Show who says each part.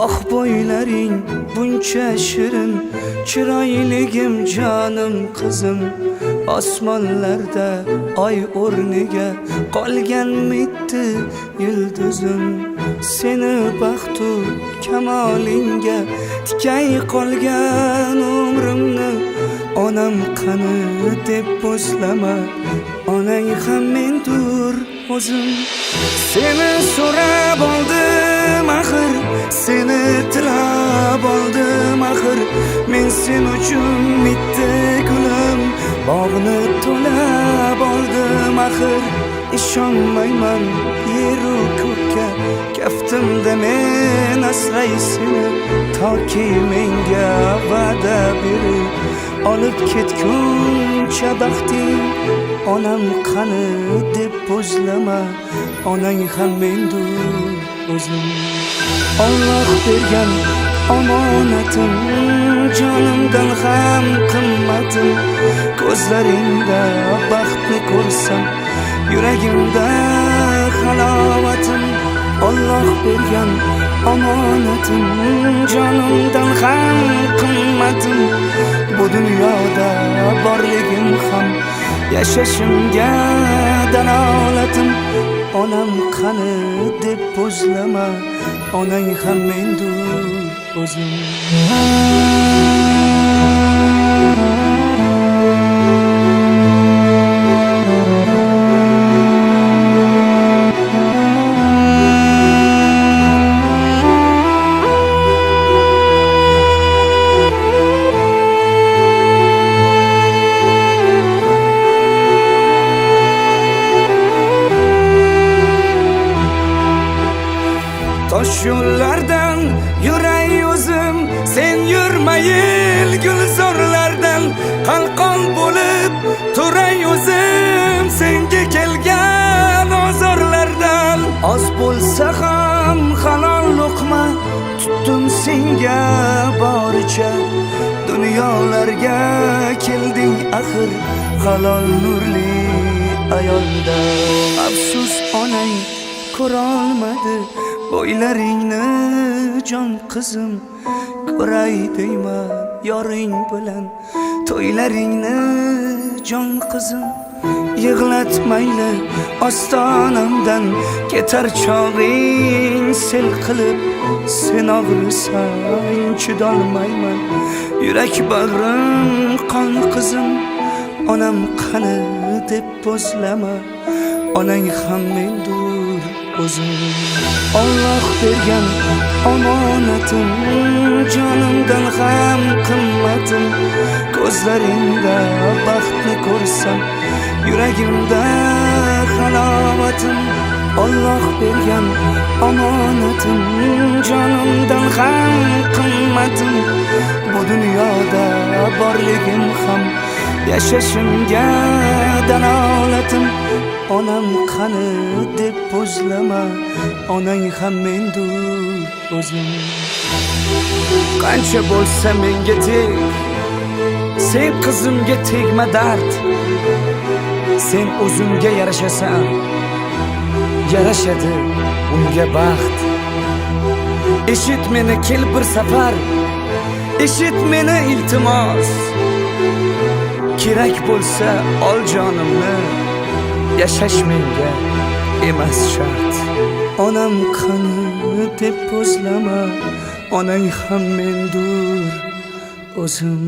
Speaker 1: Ah bo'ylaring buncha shirin, chiroyligim jonim qizim. Osmonlarda oy o'rniga qolgan mitti yulduzim. Seni baxtu kamolingga tikay qolgan umrimni onam qani deb bo'zlama, onang ham mendur o'zim. Seni so'rab oldim axir, seni tilab oldim axir. Men sen uchun mitti gulim, bog'ni to'lab oldim axir. İshonmayman yeru ko'kka, kaftimda men asray seni. Toki menga va'da berib olib ketguncha baxting, onam qani deb bo'zlama, onang ham mendur o'zim. Alloh bergan omonatim, jonimdan ham qimmatim. Ko'zlaringda baxtni ko'rsam, yuragimda halovatim. Alloh bergan omonatim, jonimdan ham qimmatim. Bu dunyoda borligim ham yashashimga dalolatim. Onam qani deb bo'zlama, onang ham mendur o'zim. Tosh yo'llardan yuray o'zim, sen yurmayil gulzorlardan. Qalqon bo'lib turay o'zim, senga kelgan ozorlardan. Oz bo'lsa ham halol luqma tutdim senga boricha. Dunyolarga kelding axir, halol nurli ayolda. Afsus onang ko'rolmadi bo'ylaringni jon qizim. Ko'ray deyman yoring bilan to'ylaringni jon qizim. Yig'latmayli ostonamdan ketar chog'ing sel qilib. Sen og'risang chidolmayman, yurak bag'rim qon qizim. Onam qani deb bo'zlama, onang ham mendur o'zim. Alloh bergan omonatim, jonimdan ham qimmatim. Ko'zlaringda baxtni ko'rsam, yuragimda halovatim. Alloh bergan omonatim, jonimdan ham qimmatim. Bu dunyoda borligim ham yashashimga dalolatim. Onam qani deb bo'zlama, onang ham mendur o'zim. Qancha bo'lsa menga teg, sen qizimga tegma dard. Sen o'zingga yarashasan, yarashadi unga baxt. Eshit meni kel bir safar, eshit meni iltimos. Kerak bo'lsa ol jonimni, yashash menga emas shart. Onam qani deb bo'zlama, onang ham mendur o'zim.